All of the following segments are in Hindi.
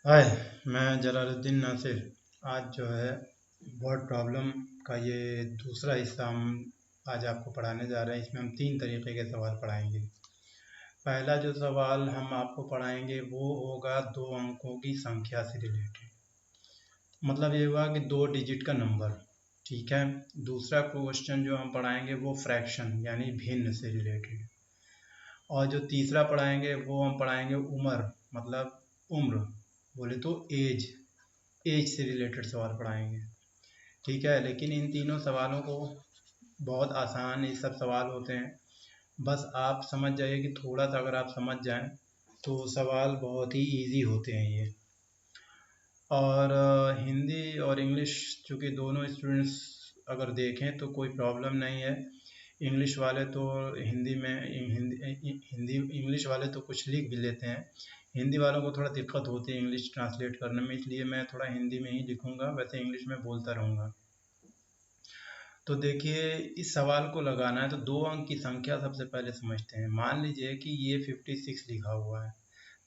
हाय, मैं जलालुद्दीन नासिर। आज जो है वर्ड प्रॉब्लम का ये दूसरा हिस्सा हम आज आपको पढ़ाने जा रहे हैं। इसमें हम 3 तरीके के सवाल पढ़ाएंगे। पहला जो सवाल हम आपको पढ़ाएंगे वो होगा 2 अंकों की संख्या से रिलेटेड। मतलब ये हुआ कि 2 डिजिट का नंबर। ठीक है। दूसरा क्वेश्चन जो हम पढ़ाएंगे वो फ्रैक्शन यानी भिन्न से रिलेटेड। और जो तीसरा पढ़ाएंगे वो हम पढ़ाएंगे उम्र, मतलब उम्र, बोले तो एज, एज से रिलेटेड सवाल पढ़ाएंगे। ठीक है। लेकिन इन तीनों सवालों को बहुत आसान ये सब सवाल होते हैं। बस आप समझ जाइए कि थोड़ा सा अगर आप समझ जाएं तो सवाल बहुत ही इजी होते हैं ये। और हिंदी और इंग्लिश चूँकि दोनों स्टूडेंट्स अगर देखें तो कोई प्रॉब्लम नहीं है। इंग्लिश वाले तो हिंदी में हिंदी इंग्लिश वाले तो कुछ लिख भी लेते हैं। हिंदी वालों को थोड़ा दिक्कत होती है इंग्लिश ट्रांसलेट करने में, इसलिए मैं थोड़ा हिंदी में ही लिखूंगा, वैसे इंग्लिश में बोलता रहूँगा। तो देखिए, इस सवाल को लगाना है तो 2 अंक की संख्या सबसे पहले समझते हैं। मान लीजिए कि ये 56 लिखा हुआ है।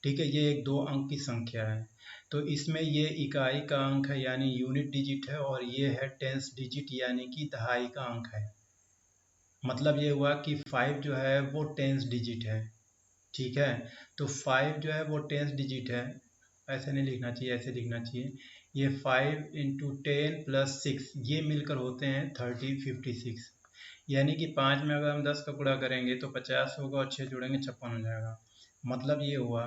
ठीक है। ये एक 2 अंक की संख्या है। तो इसमें ये इकाई का अंक है यानी यूनिट डिजिट है, और ये है टेंस डिजिट यानी कि दहाई का अंक है। मतलब ये हुआ कि 5 जो है वो टेंस डिजिट है। ठीक है। तो 5 जो है वो टेंस डिजिट है। ऐसे नहीं लिखना चाहिए, ऐसे लिखना चाहिए। ये 5 × 10 + 6 ये मिलकर होते हैं 56। यानी कि 5 में अगर हम 10 का गुणा करेंगे तो 50 होगा, और 6 जोड़ेंगे 56 हो जाएगा। मतलब ये हुआ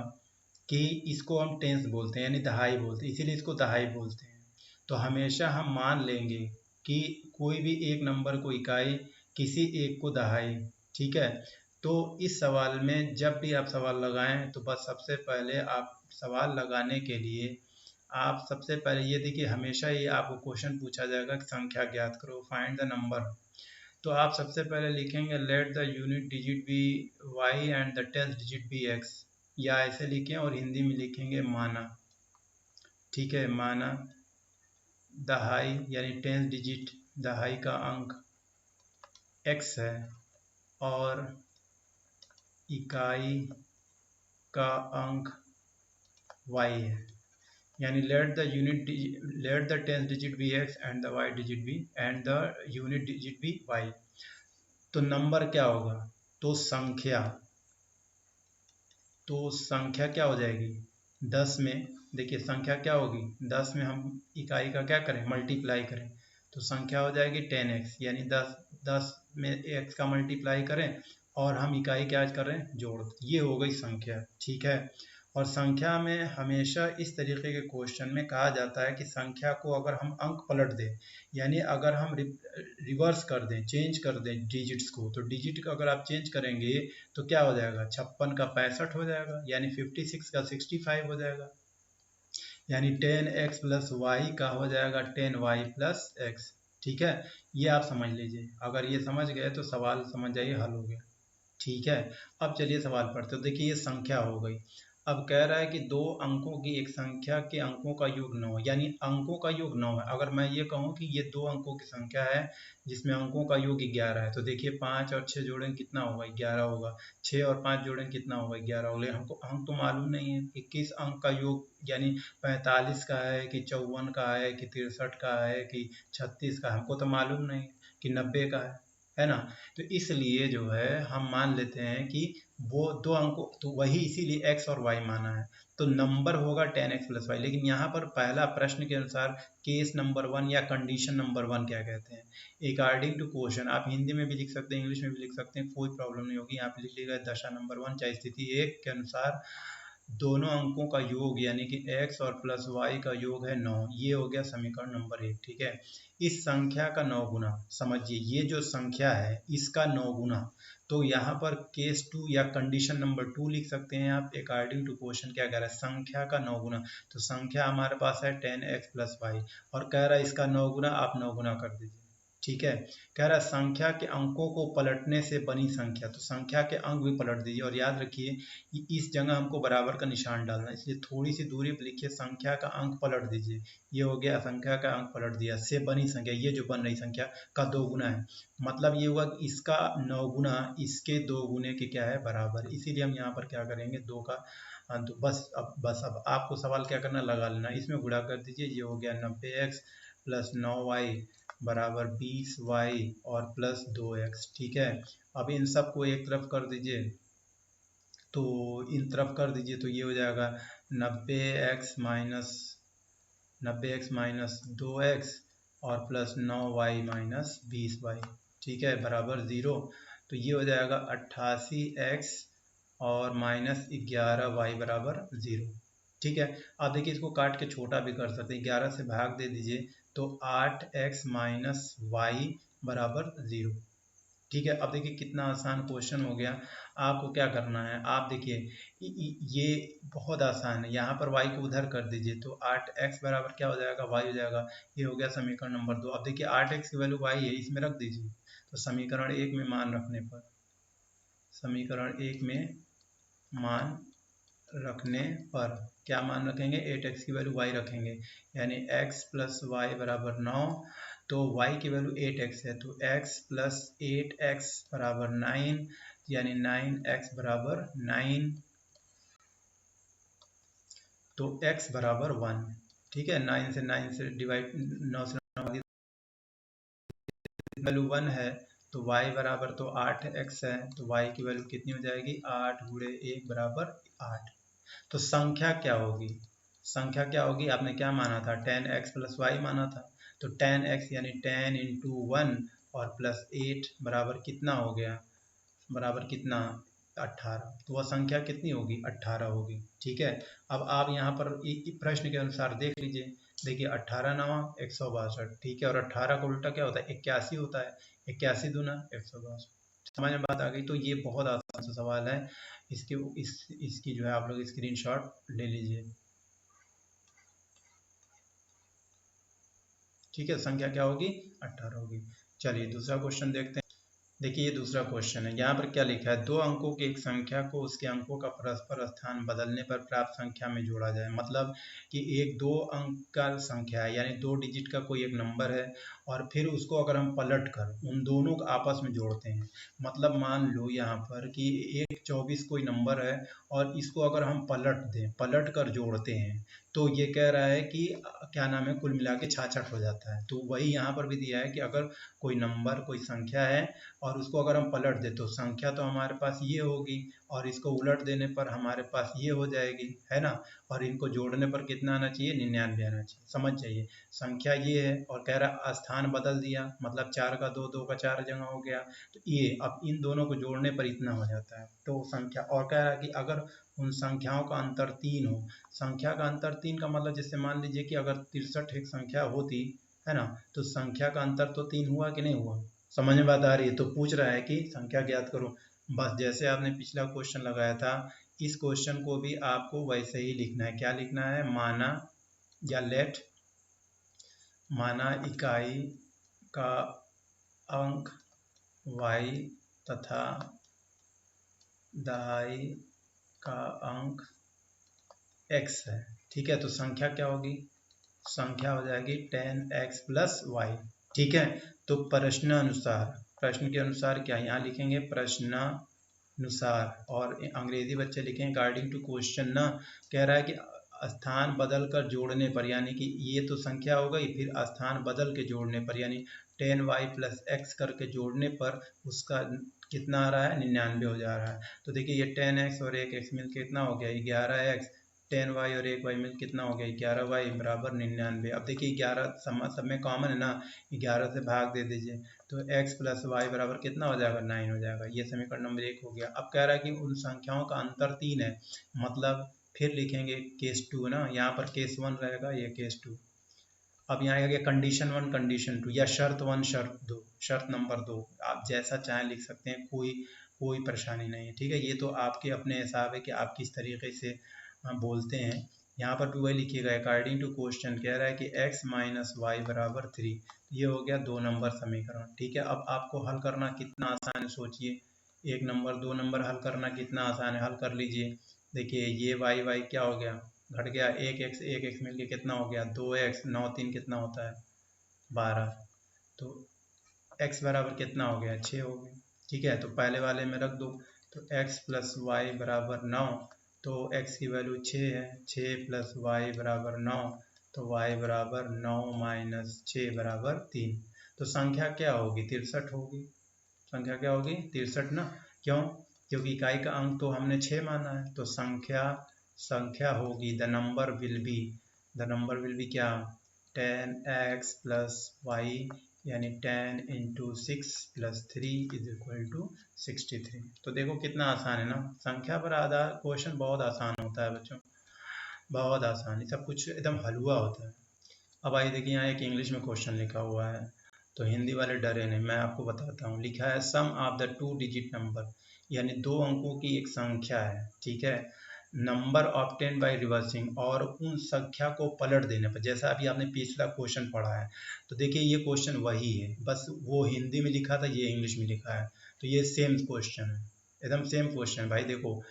कि इसको हम टेंस बोलते हैं यानी दहाई बोलते हैं, इसीलिए इसको दहाई बोलते हैं। तो हमेशा हम मान लेंगे कि कोई भी एक नंबर को इकाई, किसी एक को दहाई। ठीक है। तो इस सवाल में जब भी आप सवाल लगाएं तो बस सबसे पहले आप सवाल लगाने के लिए आप सबसे पहले ये देखिए, हमेशा ये आपको क्वेश्चन पूछा जाएगा कि संख्या ज्ञात करो, फाइंड द नंबर। तो आप सबसे पहले लिखेंगे let the unit digit be Y and the tenth digit be X, या ऐसे लिखें और हिंदी में लिखेंगे माना। ठीक है। माना दहाई यानी टेंथ डिजिट, दहाई का अंक x है और इकाई का अंक y है। यानी let the tenth digit be x and the y digit be and the unit digit be y। तो नंबर क्या होगा? तो संख्या, तो संख्या क्या हो जाएगी 10 में। देखिए संख्या क्या होगी 10 में, हम इकाई का क्या करें, मल्टीप्लाई करें। तो संख्या हो जाएगी 10x, यानी 10 में x का मल्टीप्लाई करें और हम इकाई क्या कर रहे हैं, जोड़। ये हो गई संख्या। ठीक है। और संख्या में हमेशा इस तरीके के क्वेश्चन में कहा जाता है कि संख्या को अगर हम अंक पलट दें, यानी अगर हम रिवर्स कर दें, चेंज कर दें डिजिट्स को, तो डिजिट का अगर आप चेंज करेंगे तो क्या हो जाएगा, 56 का 65 हो जाएगा, यानी 56 का 65 हो जाएगा। यानी 10x + y का हो जाएगा 10y + x। ठीक है। ये आप समझ लीजिए, अगर ये समझ गए तो सवाल समझ जाइए हल हो गया। ठीक है। अब चलिए सवाल पढ़ते हो। देखिए ये संख्या हो गई। अब कह रहा है कि 2 अंकों की एक संख्या के अंकों का योग 9, यानी अंकों का योग 9 है। अगर मैं ये कहूँ कि ये 2 अंकों की संख्या है जिसमें अंकों का योग 11 है, तो देखिए 5 और 6 जोड़ें कितना होगा, 11 होगा। 6 और 5 जोड़ें कितना होगा, 11 होगा। हमको अंक तो मालूम नहीं है कि किस अंक का योग, यानी 45 का है कि 54 का है कि 63 का है कि 36 का, हमको तो मालूम नहीं कि 90 का है ना। तो इसलिए जो है हम मान लेते हैं कि वो 2 अंकों, तो वही इसीलिए x और y माना है। तो नंबर होगा 10x + y। लेकिन यहाँ पर पहला प्रश्न के अनुसार केस नंबर 1 या कंडीशन नंबर 1 क्या कहते हैं, अकॉर्डिंग टू क्वेश्चन। आप हिंदी में भी लिख सकते हैं, इंग्लिश में भी लिख सकते हैं, कोई प्रॉब्लम नहीं होगी। यहाँ पे लिख लीजिएगा दशा नंबर 1 चाहे स्थिति 1 के अनुसार दोनों अंकों का योग यानी कि x और प्लस y का योग है 9। ये हो गया समीकरण नंबर 1। ठीक है। इस संख्या का 9 गुना, समझिए ये जो संख्या है इसका 9 गुना। तो यहाँ पर केस 2 या कंडीशन नंबर 2 लिख सकते हैं आप। अकॉर्डिंग टू क्वेश्चन क्या कह रहा है, संख्या का 9 गुना। तो संख्या हमारे पास है 10x + y, और कह रहा है इसका 9 गुना, आप 9 गुना कर दीजिए। ठीक है। कह रहा है संख्या के अंकों को पलटने से बनी संख्या, तो संख्या के अंक भी पलट दीजिए। और याद रखिए इस जगह हमको बराबर का निशान डालना है, इसलिए थोड़ी सी दूरी पर लिखिए संख्या का अंक पलट दीजिए। ये हो गया संख्या का अंक पलट दिया, से बनी संख्या, ये जो बन रही संख्या का 2 गुना है। मतलब ये हुआ कि इसका 9 गुना इसके 2 गुने के क्या है, बराबर। इसीलिए हम यहाँ पर क्या करेंगे, 2 का हाँ, तो बस अब आपको सवाल क्या करना, लगा लेना। इसमें गुणा कर दीजिए, ये हो गया 90x प्लस 9y बराबर 20y और प्लस 2x। ठीक है, अब इन सबको एक तरफ कर दीजिए, तो इन तरफ कर दीजिए तो ये हो जाएगा 90x माइनस 2x और प्लस 9y माइनस 20y। ठीक है, बराबर 0। तो ये हो जाएगा 88x और माइनस 11y बराबर 0। ठीक है, अब देखिए इसको काट के छोटा भी कर सकते हैं, 11 से भाग दे दीजिए तो 8x माइनस वाई बराबर 0। ठीक है, अब देखिए कितना आसान क्वेश्चन हो गया। आपको क्या करना है, आप देखिए ये बहुत आसान है, यहाँ पर y को उधर कर दीजिए तो 8x बराबर क्या हो जाएगा, y हो जाएगा। ये हो गया समीकरण नंबर 2। अब देखिए 8x की वैल्यू y है, इसमें रख दीजिए। तो समीकरण 1 में मान रखने पर, समीकरण 1 में मान रखने पर क्या मान रखेंगे, 8x की वैल्यू y रखेंगे, यानी x प्लस वाई बराबर 9। तो y की वैल्यू 8x है, तो x प्लस 8x बराबर 9, यानी 9x बराबर 9, तो x बराबर 1। ठीक है, 9 से डिवाइड, 9 से वैल्यू 1 है, तो y बराबर तो 8x है, तो y की वैल्यू कितनी हो जाएगी, 8 गुणे 1 बराबर 8। तो संख्या क्या होगी, संख्या क्या होगी, आपने क्या माना था, 10x प्लस वाई माना था। तो 10x यानी 10 इंटू 1 और प्लस 8 बराबर कितना हो गया, बराबर कितना, 18। तो वह संख्या कितनी होगी, 18 होगी। ठीक है, अब आप यहाँ पर प्रश्न के अनुसार देख लीजिए। देखिए 18 नवा 162। ठीक है, और 18 का उल्टा क्या होता है, 81 होता है। 81 दूना 162। समझ में बात आ गई। तो ये बहुत आसान सा सवाल है, इसकी जो है आप लोग स्क्रीनशॉट ले लीजिए। ठीक है, संख्या क्या होगी, 18 होगी। चलिए दूसरा क्वेश्चन देखते हैं। देखिए ये दूसरा क्वेश्चन है, यहाँ पर क्या लिखा है, 2 अंकों की एक संख्या को उसके अंकों का परस्पर स्थान बदलने पर प्राप्त संख्या में जोड़ा जाए। मतलब कि एक 2 अंक का संख्या है, यानी 2 डिजिट का कोई एक नंबर है, और फिर उसको अगर हम पलट कर उन दोनों को आपस में जोड़ते हैं। मतलब मान लो यहाँ पर कि एक 24 कोई नंबर है, और इसको अगर हम पलट दें, पलट कर जोड़ते हैं, तो ये कह रहा है कि क्या नाम है, कुल मिला के 66 हो जाता है। तो वही यहाँ पर भी दिया है कि अगर कोई नंबर, कोई संख्या है, और उसको अगर हम पलट दें तो संख्या तो हमारे पास ये होगी, और इसको उलट देने पर हमारे पास ये हो जाएगी, है ना। और इनको जोड़ने पर कितना आना चाहिए, 99 आना चाहिए। समझ जाइए, संख्या ये है, और कह रहा स्थान बदल दिया, मतलब 4 का 2, 2 का 4 जगह हो गया। तो ये अब इन दोनों को जोड़ने पर इतना हो जाता है। तो संख्या, और कह रहा है कि अगर उन संख्याओं का अंतर 3 हो, संख्या का अंतर 3 का मतलब जैसे मान लीजिए कि अगर 63 एक संख्या होती है ना, तो संख्या का अंतर तो 3 हुआ कि नहीं हुआ। समझ में बात आ रही है। तो पूछ रहा है कि संख्या ज्ञात करो। बस जैसे आपने पिछला क्वेश्चन लगाया था, इस क्वेश्चन को भी आपको वैसे ही लिखना है। क्या लिखना है, माना या लेट, माना इकाई का अंक y तथा दहाई का अंक x है। ठीक है, तो संख्या क्या होगी, संख्या हो जाएगी 10x प्लस वाई। ठीक है, तो प्रश्न अनुसार, प्रश्न के अनुसार क्या यहाँ लिखेंगे, प्रश्नानुसार, और अंग्रेजी बच्चे लिखेंगे अकॉर्डिंग टू क्वेश्चन ना। कह रहा है कि स्थान बदल कर जोड़ने पर, यानी कि ये तो संख्या हो गई, फिर स्थान बदल के जोड़ने पर, यानी 10y प्लस x करके जोड़ने पर उसका कितना आ रहा है, 99 हो जा रहा है। तो देखिए ये 10x और 1x मिल कितना हो गया, 11x, 10y और 1y मिल कितना हो गया, 11y बराबर 99। अब देखिए 11 सब में कॉमन है ना, 11 से भाग दे दीजिए, तो x प्लस वाई बराबर कितना हो जाएगा, 9 हो जाएगा। ये समीकरण नंबर 1 हो गया। अब कह रहा है कि उन संख्याओं का अंतर 3 है, मतलब फिर लिखेंगे केस 2 ना, यहाँ पर केस 1 रहेगा, ये केस 2। अब यहाँ आ गया कंडीशन 1 कंडीशन 2, या शर्त 1 शर्त 2, शर्त नंबर 2, आप जैसा चाहें लिख सकते हैं, कोई कोई परेशानी नहीं है। ठीक है, ये तो आपके अपने हिसाब है कि आप किस तरीके से बोलते हैं। यहाँ पर भी वही लिखिएगा, अकॉर्डिंग टू क्वेश्चन कह रहा है कि x माइनस वाई बराबर 3। ये हो गया 2 नंबर समीकरण। ठीक है, अब आपको हल करना कितना आसान है, सोचिए, 1 नंबर 2 नंबर हल करना कितना आसान है, हल कर लीजिए। देखिए ये y क्या हो गया, घट गया, 1x मिलके कितना हो गया, 2x, 9 3 कितना होता है, 12। तो x बराबर कितना हो गया, 6 हो गया। ठीक है, तो पहले वाले में रख दो, तो x प्लस वाई बराबर 9, तो x की वैल्यू 6 है, 6 प्लस वाई बराबर 9, तो y बराबर 9 माइनस 6 बराबर 3। तो संख्या क्या होगी? 63 होगी। संख्या क्या होगी? 63 ना। क्यों? क्योंकि इकाई का अंक तो हमने 6 माना है, तो संख्या होगी द नंबर विल बी क्या? 10x प्लस वाई, यानी 10 into 6 plus 3 is equal to 63। तो देखो कितना आसान है ना। संख्या पर आधार क्वेश्चन बहुत आसान होता है बच्चों, बहुत आसान, सब कुछ एकदम हलवा होता है। अब आइए देखिए, यहाँ एक इंग्लिश में क्वेश्चन लिखा हुआ है, तो हिंदी वाले डरे नहीं, मैं आपको बताता हूँ। लिखा है सम ऑफ द 2 डिजिट नंबर, यानी 2 अंकों की एक संख्या है, ठीक है। नंबर ऑब्टेन बाय रिवर्सिंग, और उन संख्या को पलट देने पर, जैसा अभी आपने पिछला क्वेश्चन पढ़ा है, तो देखिए ये क्वेश्चन वही है, बस वो हिंदी में लिखा था, ये इंग्लिश में लिखा है, तो ये सेम क्वेश्चन है, एकदम सेम क्वेश्चन है भाई। देखो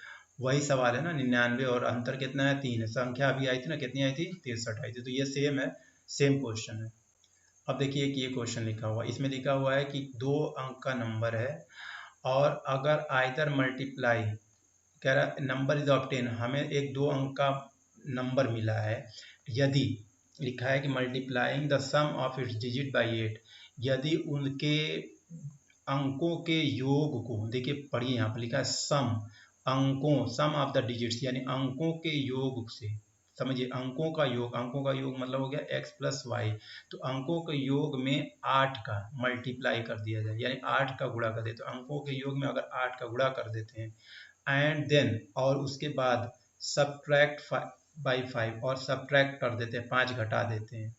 वही सवाल है ना, 99 और अंतर कितना है? 3 है। संख्या अभी आई थी ना, कितनी आई थी? 63 आई थी, तो ये सेम है, सेम क्वेश्चन है। अब देखिए कि ये क्वेश्चन लिखा हुआ है, इसमें लिखा हुआ है कि 2 अंक का नंबर है, और अगर आइदर मल्टीप्लाई, कह रहा है नंबर इज ऑब्टेन, हमें एक 2 अंक का नंबर मिला है, यदि लिखा है कि multiplying the sum of its digit by 8, यदि उनके अंकों के योग को, देखिए पढ़िए यहाँ पर लिखा है सम ऑफ द डिजिट्स, यानी अंकों के योग से, समझिए अंकों का योग मतलब हो गया x प्लस वाई, तो अंकों के योग में 8 का मल्टीप्लाई कर दिया जाए, यानी 8 का गुणा कर देते, तो अंकों के योग में अगर 8 का गुणा कर देते हैं, एंड देन, और उसके बाद सब्ट्रैक्ट बाई 5, और सब्ट्रैक्ट कर देते हैं, 5 घटा देते हैं,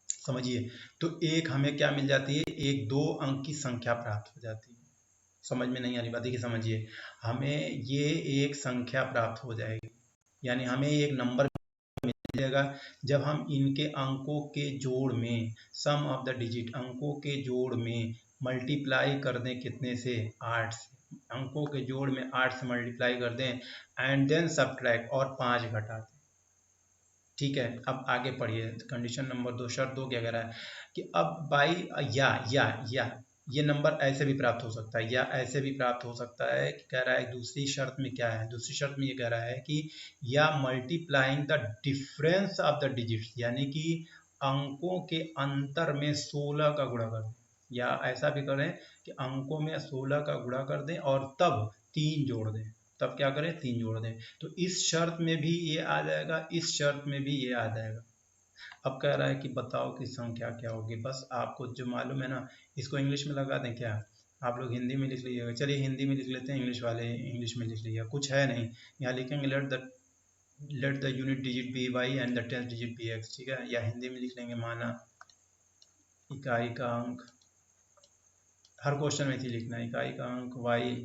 समझिए, तो एक हमें क्या मिल जाती है? एक 2 अंक की संख्या प्राप्त हो जाती है। समझ में नहीं आ रही बात? देखिए समझिए, हमें ये एक संख्या प्राप्त हो जाएगी, यानी हमें एक नंबर मिलेगा जब हम इनके अंकों के जोड़ में, सम ऑफ द डिजिट, अंकों के जोड़ में मल्टीप्लाई कर दें, कितने से? 8 से। अंकों के जोड़ में 8 से मल्टीप्लाई कर दें, एंड देन सब्ट्रैक्ट, और 5 घटा दें, ठीक है। अब आगे पढ़िए, कंडीशन नंबर 2, शर्त 2 क्या कह रहा है कि अब बाई या ये नंबर ऐसे भी प्राप्त हो सकता है, या ऐसे भी प्राप्त हो सकता है, कि कह रहा है दूसरी शर्त में क्या है? दूसरी शर्त में ये कह रहा है कि या multiplying the difference of the digits, यानी कि अंकों के अंतर में 16 का गुणा कर दें, या ऐसा भी करें कि अंकों में 16 का गुणा कर दें और तब 3 जोड़ दें, तब क्या करें? 3 जोड़ दें। तो इस शर्त में भी ये आ जाएगा, इस शर्त में भी ये आ जाएगा। अब कह रहा है कि बताओ कि संख्या क्या होगी। बस आपको जो मालूम है ना, इसको इंग्लिश में लगा दें क्या? आप लोग हिंदी में लिख लीजिएगा, चलिए हिंदी में लिख लेते हैं, इंग्लिश वाले इंग्लिश में लिख लीजिएगा, कुछ है नहीं। यहाँ लिखेंगे let the unit digit be Y and the 10th digit be X, ठीक है। या हिंदी में लिख लेंगे, माना इकाई का अंक, हर क्वेश्चन में इसी लिखना है, इकाई का अंक वाई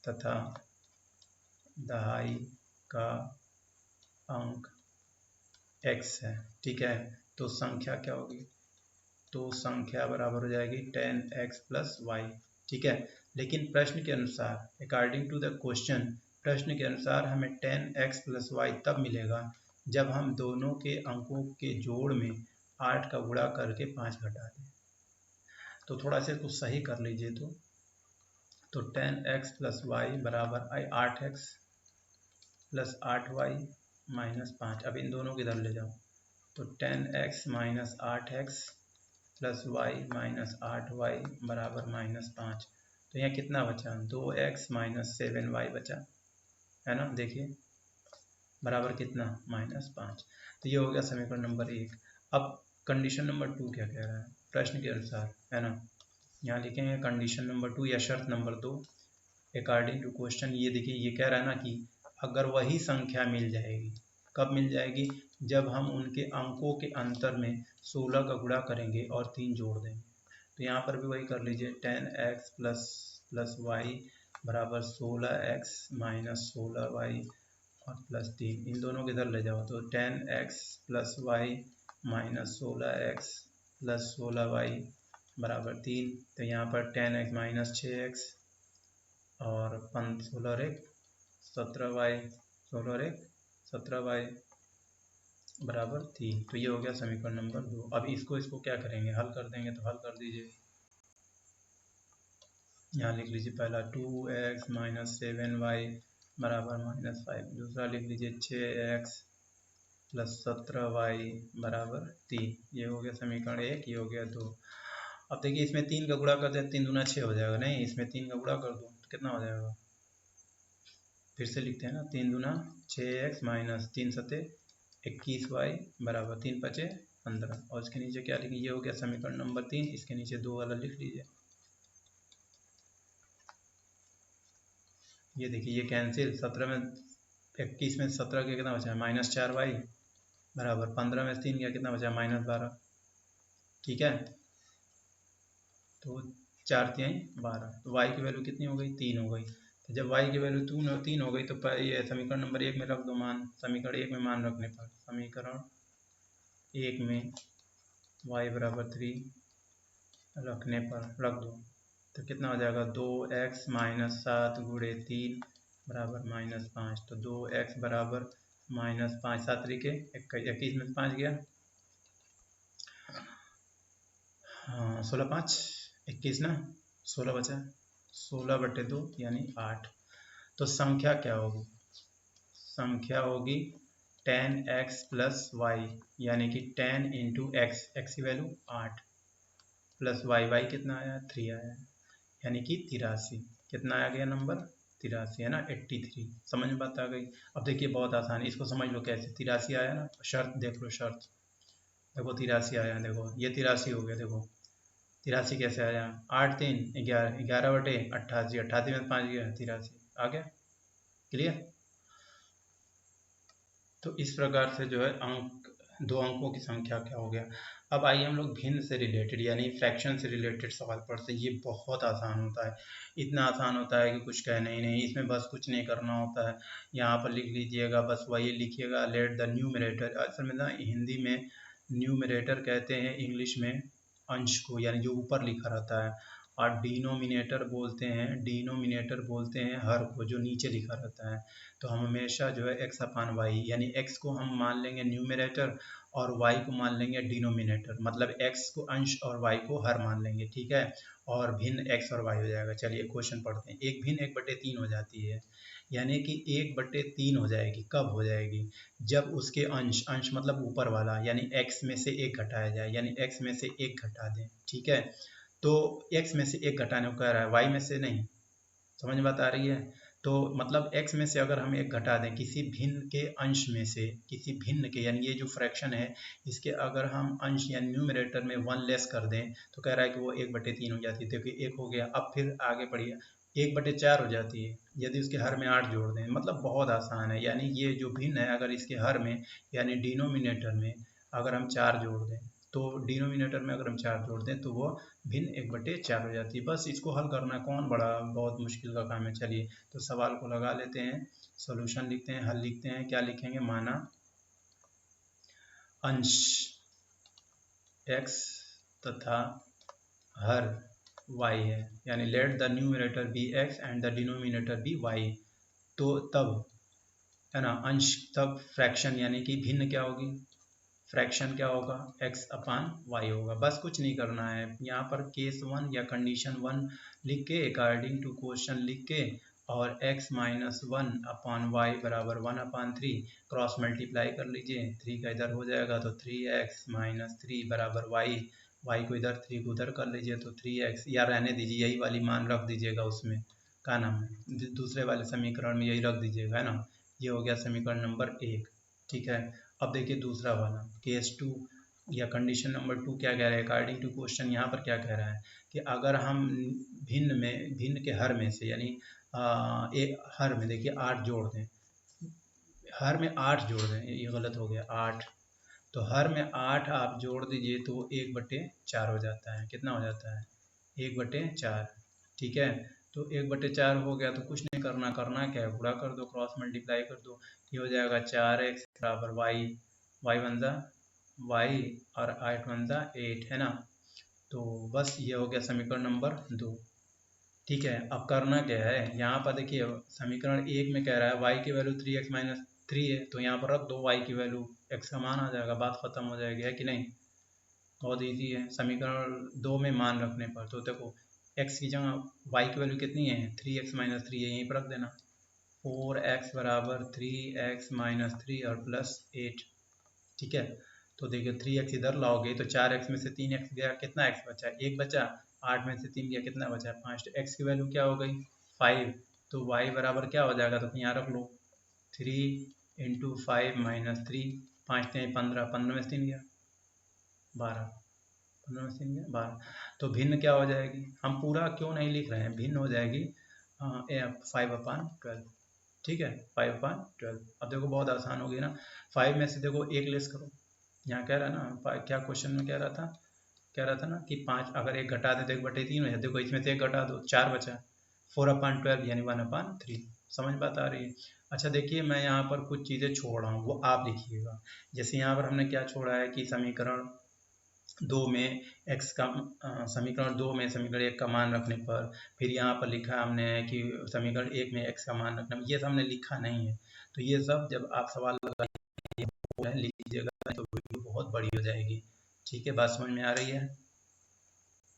तथा दहाई का अंक x है, ठीक है। तो संख्या क्या होगी? तो संख्या बराबर हो जाएगी 10x प्लस वाई, ठीक है। लेकिन प्रश्न के अनुसार, अकॉर्डिंग टू द क्वेश्चन, प्रश्न के अनुसार हमें 10x प्लस वाई तब मिलेगा जब हम दोनों के अंकों के जोड़ में 8 का गुणा करके 5 घटा दें। तो थोड़ा सा इसको सही कर लीजिए, तो 10x प्लस वाई बराबर 8x प्लस 8y माइनस 5। अब इन दोनों को इधर ले जाओ, तो 10x minus 8x plus Y minus 8y बराबर माइनस 5। तो यहाँ कितना बचा? 2x माइनस 7y बचा, है ना। देखिए बराबर कितना? माइनस 5। तो ये हो गया समीकरण नंबर 1। अब कंडीशन नंबर 2 क्या कह रहा है? प्रश्न के अनुसार, है ना। यहाँ लिखेंगे कंडीशन नंबर 2 या शर्त नंबर 2, अकॉर्डिंग टू क्वेश्चन। ये देखिए, ये कह रहा है ना कि अगर वही संख्या मिल जाएगी, कब मिल जाएगी? जब हम उनके अंकों के अंतर में 16 का गुणा करेंगे और 3 जोड़ देंगे। तो यहाँ पर भी वही कर लीजिए, 10x प्लस वाई बराबर 16x माइनस 16y और प्लस 3, इन दोनों को इधर ले जाओ, तो 10x plus Y minus 16x plus 16y बराबर 3। तो यहाँ पर 10x माइनस 6x और 16 और 1 17y, 16 और 1 17y बराबर 3। तो ये हो गया समीकरण नंबर 2। अब इसको क्या करेंगे? हल कर देंगे, तो हल कर दीजिए। यहाँ लिख लीजिए, पहला 2x माइनस 7y बराबर -5। दूसरा लिख लीजिए 6x प्लस 17y बराबर 3। ये हो गया समीकरण 1, ये हो गया 2। अब देखिए इसमें 3 का गुणा कर दे, 3 दूना 6 हो जाएगा। नहीं, इसमें 3 का गुणा कर दो तो कितना हो जाएगा, फिर से लिखते हैं ना, 3 दूना 6x माइनस 3 सते 21y बराबर 3 पचे 15। और इसके नीचे क्या लिखिए, ये हो गया समीकरण नंबर 3। इसके नीचे 2 वाला लिख लीजिए। ये देखिए ये कैंसिल, 17 में 21 में 17 के कितना बचा है -4y बराबर 15 में 3 का कितना बचा है -12। ठीक है, तो 4 3 12, तो y की वैल्यू कितनी हो गई, 3 हो गई। तो जब y की वैल्यू 3 हो गई तो ये समीकरण नंबर 1 में रख दो मान। समीकरण 1 में मान रखने पर समीकरण 1 में y बराबर 3 रखने पर रख दो तो कितना हो जाएगा, 2x माइनस 7 गुणे 3 बराबर -5। तो 2x बराबर -5, 7 तरीके 21 में 5 गया, हाँ 16 5 21 ना, 16 बचा, 16/2 यानी 8। तो संख्या क्या होगी, संख्या होगी 10x प्लस वाई, यानी कि 10 इंटू एक्स, एक्स की वैल्यू 8 प्लस वाई कितना आया 3 आया, यानी कि 83। कितना आ गया नंबर, 83 है ना, 83। समझ में बात आ गई। अब देखिए बहुत आसान है, इसको समझ लो कैसे। 83 आया ना, शर्त देख लो, शर्त देखो 83 आया, देखो ये 83 हो गया। देखो 83 कैसे आया, 8 3 11, 11/88, 88 में 5 गया 83 आ गया। क्लियर। तो इस प्रकार से जो है अंक, 2 अंकों की संख्या क्या हो गया। अब आइए हम लोग भिन्न से रिलेटेड यानी फ्रैक्शन से रिलेटेड सवाल पढ़ते हैं। ये बहुत आसान होता है, इतना आसान होता है कि कुछ कहने ही नहीं। इसमें बस कुछ नहीं करना होता है, यहाँ पर लिख लीजिएगा, बस वही लिखिएगा, लेट द न्यूमरेटर। असल में ना हिंदी में न्यूमरेटर कहते हैं, इंग्लिश में अंश को, यानी जो ऊपर लिखा रहता है। और डिनोमिनेटर बोलते हैं हर को, जो नीचे लिखा रहता है। तो हम हमेशा जो है x अपान वाई, यानी x को हम मान लेंगे न्यूमरेटर और y को मान लेंगे डिनोमिनेटर। मतलब x को अंश और y को हर मान लेंगे, ठीक है। और भिन्न x और y हो जाएगा। चलिए क्वेश्चन पढ़ते हैं। एक भिन्न 1/3 हो जाती है, यानी कि 1/3 हो जाएगी। कब हो जाएगी, जब उसके अंश, अंश मतलब ऊपर वाला, यानी x में से 1 घटाया जाए, यानी x में से 1 घटा दें, ठीक है। तो x में से 1 घटाने को कह रहा है, y में से नहीं। समझ में बात आ रही है। तो मतलब x में से अगर हम 1 घटा दें किसी भिन्न के अंश में से, किसी भिन्न के, यानी ये जो फ्रैक्शन है इसके अगर हम अंश यानी न्यूमरेटर में 1 लेस कर दें तो कह रहा है कि वो 1/3 हो जाती है। देखिए 1 हो गया, अब फिर आगे बढ़िए 1/4 हो जाती है यदि उसके हर में 8 जोड़ दें। मतलब बहुत आसान है, यानी ये जो भिन्न है अगर इसके हर में यानी डिनोमिनेटर में अगर हम 4 जोड़ दें, तो डिनोमिनेटर में अगर हम 4 जोड़ दें तो वो भिन्न 1/4 हो जाती है। बस इसको हल करना कौन बड़ा बहुत मुश्किल का काम है। चलिए तो सवाल को लगा लेते हैं, सॉल्यूशन लिखते हैं, हल लिखते हैं। क्या लिखेंगे, माना अंश x तथा हर y है, यानी let the numerator be x and the denominator be y। तो तब है ना अंश, तब फ्रैक्शन यानी कि भिन्न क्या होगी, फ्रैक्शन क्या होगा, x अपान y होगा। बस कुछ नहीं करना है, यहाँ पर केस 1 या कंडीशन 1 लिख के अकॉर्डिंग टू क्वेश्चन लिख के और x माइनस 1 अपान वाई बराबर 1/3 क्रॉस मल्टीप्लाई कर लीजिए। 3 का इधर हो जाएगा तो 3x माइनस 3 बराबर y को इधर 3 को उधर कर लीजिए तो 3x, या रहने दीजिए यही वाली मान रख दीजिएगा उसमें, क्या नाम है दूसरे वाले समीकरण में यही रख दीजिएगा, है ना। ये हो गया समीकरण नंबर 1, ठीक है। अब देखिए दूसरा वाला केस 2 या कंडीशन नंबर 2 क्या कह रहा है, अकॉर्डिंग टू क्वेश्चन यहाँ पर क्या कह रहा है कि अगर हम भिन्न के हर में से, यानी एक हर में देखिए 8 जोड़ दें, हर में 8 जोड़ दें, ये गलत हो गया 8। तो हर में 8 आप जोड़ दीजिए तो 1/4 हो जाता है। कितना हो जाता है, 1/4, ठीक है। तो 1/4 हो गया तो कुछ नहीं करना, करना क्या है, गुणा कर दो, क्रॉस मल्टीप्लाई कर दो। ये हो जाएगा 4x बराबर वाई, वाई बनता वाई और 8 बनता 8, है ना। तो बस ये हो गया समीकरण नंबर 2, ठीक है। अब करना क्या है, यहाँ पर देखिए समीकरण 1 में कह रहा है y की वैल्यू 3x माइनस 3 है, तो यहाँ पर रख दो y की वैल्यू, x का मान आ जाएगा, बात खत्म हो जाएगी, है कि नहीं। बहुत इजी है। समीकरण 2 में मान रखने पर तो देखो x की जगह y की वैल्यू कितनी है, 3x माइनस 3 है, यहीं पर रख देना। 4x बराबर 3x माइनस 3 और प्लस 8। ठीक है, तो देखिए 3x इधर लाओगे तो 4x में से 3x गया, कितना x बचा? 1 बचा। 8 में से 3 गया, कितना बचा? 5। तो x की वैल्यू क्या हो गई? 5। तो y बराबर क्या हो जाएगा? तो यहाँ रख लो 3 इंटू 5 माइनस 3, 5 3 15, 15 में से 3 गया 12, 15 में से 3 गया 12। तो भिन्न क्या हो जाएगी? हम पूरा क्यों नहीं लिख रहे हैं, भिन्न हो जाएगी 5/12। ठीक है, 5/12। अब देखो बहुत आसान हो गई ना। 5 में से देखो एक लेस करो, यहाँ कह रहा है ना, क्या क्वेश्चन में कह रहा था ना कि 5 अगर एक घटा दे तो 1/3 हो जाए। देखो इसमें से एक घटा दो, 4 बचा। 4/12 यानी 1/3। समझ बात आ रही है? अच्छा देखिए, मैं यहाँ पर कुछ चीज़ें छोड़ रहा हूँ, वो आप लिखिएगा। जैसे यहाँ पर हमने क्या छोड़ा है कि समीकरण 2 में x का समीकरण 2 में समीकरण 1 का मान रखने पर, फिर यहाँ पर लिखा हमने कि समीकरण 1 में x का मान रखना, ये सब हमने लिखा नहीं है। तो ये सब जब आप सवाल लिख लीजिएगा तो वीडियो बहुत बड़ी हो जाएगी। ठीक है, बात समझ में आ रही है?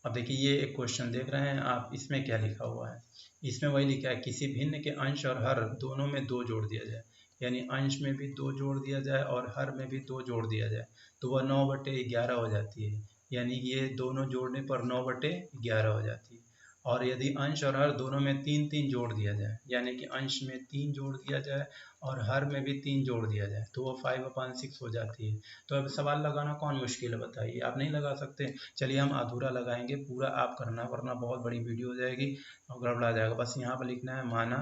अब देखिए ये एक क्वेश्चन देख रहे हैं आप, इसमें क्या लिखा हुआ है? इसमें वही लिखा है किसी भिन्न के अंश और हर दोनों में 2 जोड़ दिया जाए, यानी अंश में भी 2 जोड़ दिया जाए और हर में भी 2 जोड़ दिया जाए, तो वह 9/11 हो जाती है। यानी ये दोनों जोड़ने पर 9/11 हो जाती है। और यदि अंश और हर दोनों में 3 जोड़ दिया जाए, यानी कि अंश में 3 जोड़ दिया जाए और हर में भी 3 जोड़ दिया जाए, तो वो 5/6 हो जाती है। तो अब सवाल लगाना कौन मुश्किल है बताइए? आप नहीं लगा सकते? चलिए हम अधूरा लगाएंगे, पूरा आप करना, वरना बहुत बड़ी वीडियो हो जाएगी और गड़बड़ा जाएगा। बस यहाँ पर लिखना है माना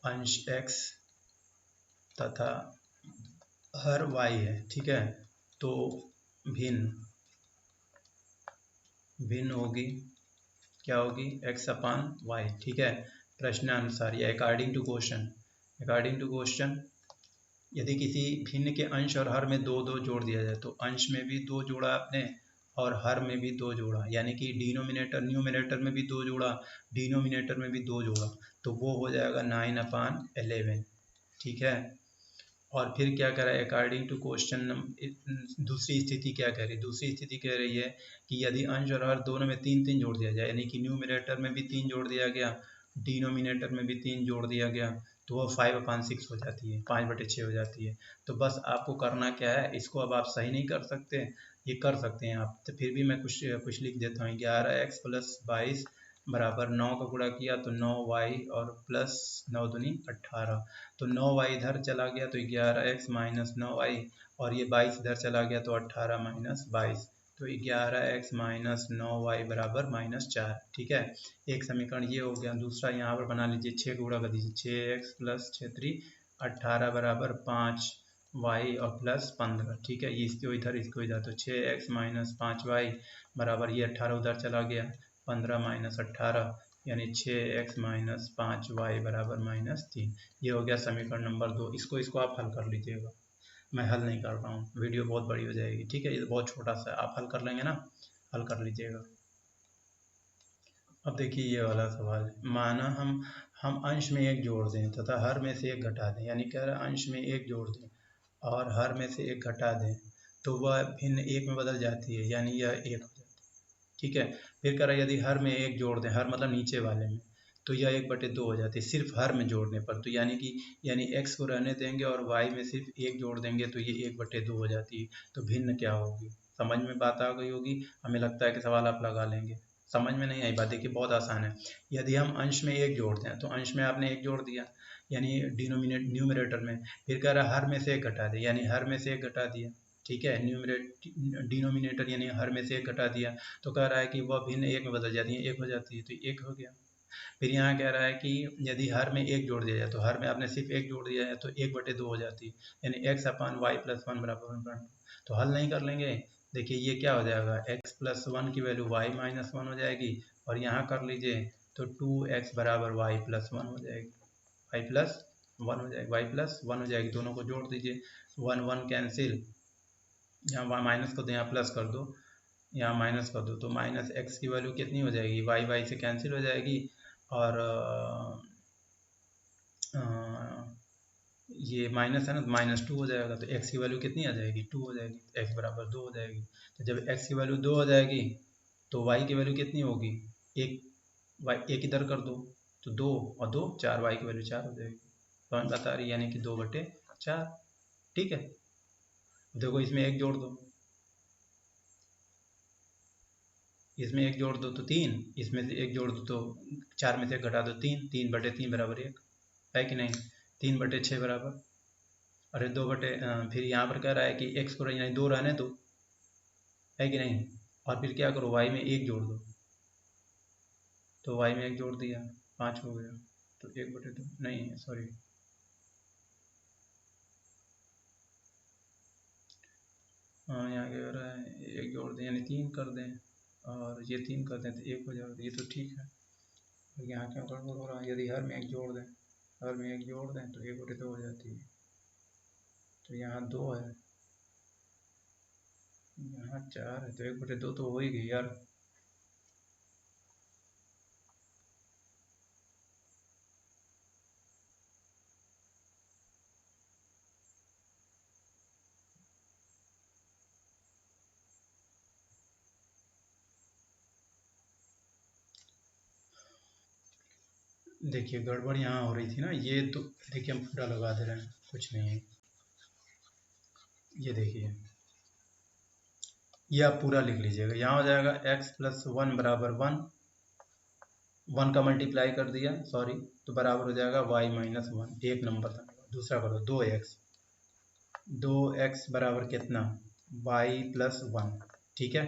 अंश x तथा हर y है। ठीक है, तो भिन्न होगी, क्या होगी? x/y। ठीक है, प्रश्नानुसार या अकॉर्डिंग टू क्वेश्चन यदि किसी भिन्न के अंश और हर में 2 जोड़ दिया जाए, तो अंश में भी 2 जोड़ा आपने और हर में भी 2 जोड़ा, यानी कि न्यूमिनेटर में भी 2 जोड़ा, डिनोमिनेटर में भी 2 जोड़ा, तो वो हो जाएगा 9/11। ठीक है, और फिर क्या कह रहा है अकॉर्डिंग टू क्वेश्चन, दूसरी स्थिति क्या कह रही है? दूसरी स्थिति कह रही है कि यदि अंश और हर दोनों में 3 जोड़ दिया जाए, यानी कि न्यूमिनेटर में भी 3 जोड़ दिया गया, डिनोमिनेटर में भी 3 जोड़ दिया गया, तो वह 5/6 हो जाती है, 5/6 हो जाती है। तो बस आपको करना क्या है, इसको अब आप सही नहीं कर सकते, ये कर सकते हैं आप। तो फिर भी मैं कुछ लिख देता हूँ। 11x + 22 बराबर 9 का गुणा किया तो 9y और प्लस 9 दूनी 18। तो 9y इधर चला गया तो 11x माइनस 9y, और ये 22 इधर चला गया तो 18 माइनस 22। तो 11x माइनस 9y बराबर -4। ठीक है, एक समीकरण ये हो गया। दूसरा यहाँ पर बना लीजिए, 6 गुणा कर दीजिए, 6x + 6 18 बराबर 5y और प्लस 15। ठीक है, ये इसको इधर तो 6x माइनस 5y बराबर, ये 18 उधर चला गया, 15 माइनस 18 यानी 6x माइनस 5y बराबर -3। ये हो गया समीकरण नंबर 2। इसको आप हल कर लीजिएगा, मैं हल नहीं कर रहा हूँ, वीडियो बहुत बड़ी हो जाएगी। ठीक है, ये तो बहुत छोटा सा है, आप हल कर लेंगे ना, हल कर लीजिएगा। अब देखिए ये वाला सवाल है, माना हम अंश में 1 जोड़ दें तथा हर में से 1 घटा दें, यानी कह रहा है अंश में 1 जोड़ दें और हर में से 1 घटा दें, तो वह भिन्न 1 में बदल जाती है, यानी यह 1 हो जाती है। ठीक है, फिर कह रहा है यदि हर में 1 जोड़ दें, हर मतलब नीचे वाले में, तो यह 1/2 हो जाती है सिर्फ हर में जोड़ने पर। तो यानी x को रहने देंगे और y में सिर्फ 1 जोड़ देंगे, तो ये 1/2 हो जाती है। तो भिन्न क्या होगी? समझ में बात आ गई होगी, हमें लगता है कि सवाल आप लगा लेंगे। समझ में नहीं आई बात? देखिए बहुत आसान है। यदि हम अंश में 1 जोड़ते हैं, तो अंश में आपने 1 जोड़ दिया, यानी न्यूमिनेटर में। फिर कह रहा है हर में से 1 घटा दे, यानी हर में से 1 घटा दिया। ठीक है, डिनोमिनेटर यानी हर में से 1 घटा दिया, तो कह रहा है कि वह भिन्न 1 में बदल जाती है, 1 हो जाती है, तो 1 हो गया। फिर यहाँ कह रहा है कि यदि हर में 1 जोड़ दिया जाए, तो हर में आपने सिर्फ 1 जोड़ दिया है, तो 1/2 हो जाती है, यानी x/y + 1 बराबर 1। तो हल नहीं कर लेंगे, देखिए ये क्या हो जाएगा, x + 1 की वैल्यू y - 1 हो जाएगी, और यहाँ कर लीजिए तो 2x बराबर y + 1 हो जाएगी, y + 1 हो जाएगी, y + 1 हो जाएगी। दोनों को जोड़ दीजिए, 1 1 कैंसिल, यहाँ माइनस कर दो, यहाँ प्लस कर दो, यहाँ माइनस कर दो, तो -x की वैल्यू कितनी हो जाएगी, y से कैंसिल हो जाएगी, और ये माइनस है ना, तो -2 हो जाएगा, तो x की वैल्यू कितनी आ जाएगी, 2 हो जाएगी, x बराबर 2 हो जाएगी। तो जब x की वैल्यू 2 हो जाएगी, तो y की वैल्यू कितनी होगी, एक इधर कर दो, तो 2 और 2 4, y की वैल्यू 4 हो जाएगी। तो हम बता रही यानी कि 2/4। ठीक है, देखो इसमें 1 जोड़ दो, इसमें 1 जोड़ दो तो 3, इसमें से 1 जोड़ दो तो 4 में से 1 घटा दो 3, 3/3 बराबर 1 है कि नहीं। 3/6 बराबर, अरे 2 बटे फिर यहाँ पर कह रहा है कि x को यानी 2 रहने दो, है कि नहीं। और फिर क्या करो, y में 1 जोड़ दो, तो y में 1 जोड़ दिया 5 हो गया। तो 1/2 नहीं, सॉरी, हाँ यहाँ क्या कर रहा है, 1 जोड़ दें यानी 3 कर दें, और ये 3 कर दें तो 1 हो जाएगा। ये तो ठीक है, तो यहाँ क्यों गड़बड़ हो रहा है। यदि हर में 1 जोड़ दें, हर में 1 जोड़ दें तो 1/2 हो जाती है। तो यहाँ 2 है, यहाँ 4 है, तो 1/2 तो हो ही गई यार। देखिए गड़बड़ यहाँ हो रही थी ना, ये तो देखिए हम पूरा लगा दे रहे हैं, कुछ नहीं है। ये देखिए, ये आप पूरा लिख लीजिएगा। यहाँ हो जाएगा x+1 बराबर 1, 1 का मल्टीप्लाई कर दिया, सॉरी, तो बराबर हो जाएगा y-1, एक नंबर था। दूसरा करो 2x बराबर कितना, y+1, ठीक है।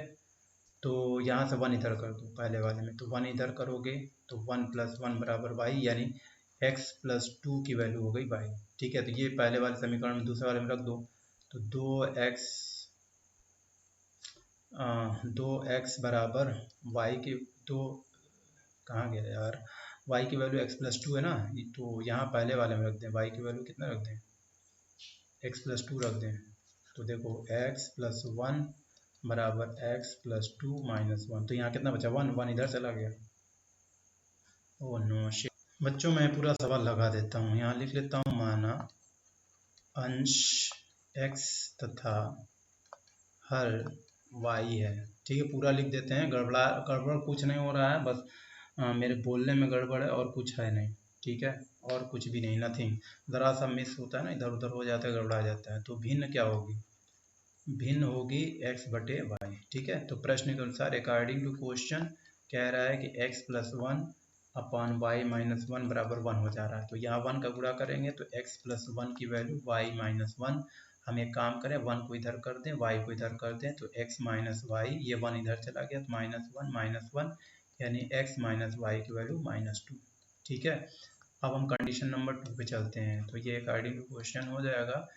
तो यहाँ से 1 इधर कर दो पहले वाले में, तो 1 इधर करोगे तो 1+1 बराबर y, यानी x+2 की वैल्यू हो गई y, ठीक है। तो ये पहले वाले समीकरण में दूसरे वाले में रख दो, तो 2x बराबर y के 2, कहाँ गया यार, y की वैल्यू x+2 है ना, तो यहाँ पहले वाले में रख दें, y की वैल्यू कितना रख दें, x+2 रख दें। तो देखो x+1 बराबर x+2 - 1, तो यहाँ कितना बचा, 1, 1 इधर चला गया। Oh no shit. बच्चों मैं पूरा सवाल लगा देता हूँ, यहाँ लिख लेता हूँ, माना अंश x तथा हर y है, ठीक है। पूरा लिख देते हैं, गड़बड़ कुछ नहीं हो रहा है, बस मेरे बोलने में गड़बड़ है और कुछ है नहीं, ठीक है, और कुछ भी नहीं, नथिंग। ज़रा सा मिस होता है ना, इधर उधर हो जाता है, गड़बड़ा जाता है। तो भिन्न क्या होगी, भिन्न होगी x/y, ठीक है। तो प्रश्न के अनुसार अकॉर्डिंग टू क्वेश्चन कह रहा है कि x+1 अपॉन y-1 बराबर 1 हो जा रहा है। तो यहाँ 1 का गुणा करेंगे तो x+1 की वैल्यू y-1, हम एक काम करें, 1 को इधर कर दें, y को इधर कर दें, तो x - y, ये 1 इधर चला गया तो -1 - 1, यानी x - y की वैल्यू -2, ठीक है। अब हम कंडीशन नंबर 2 पे चलते हैं, तो ये अकॉर्डिंग टू क्वेश्चन हो जाएगा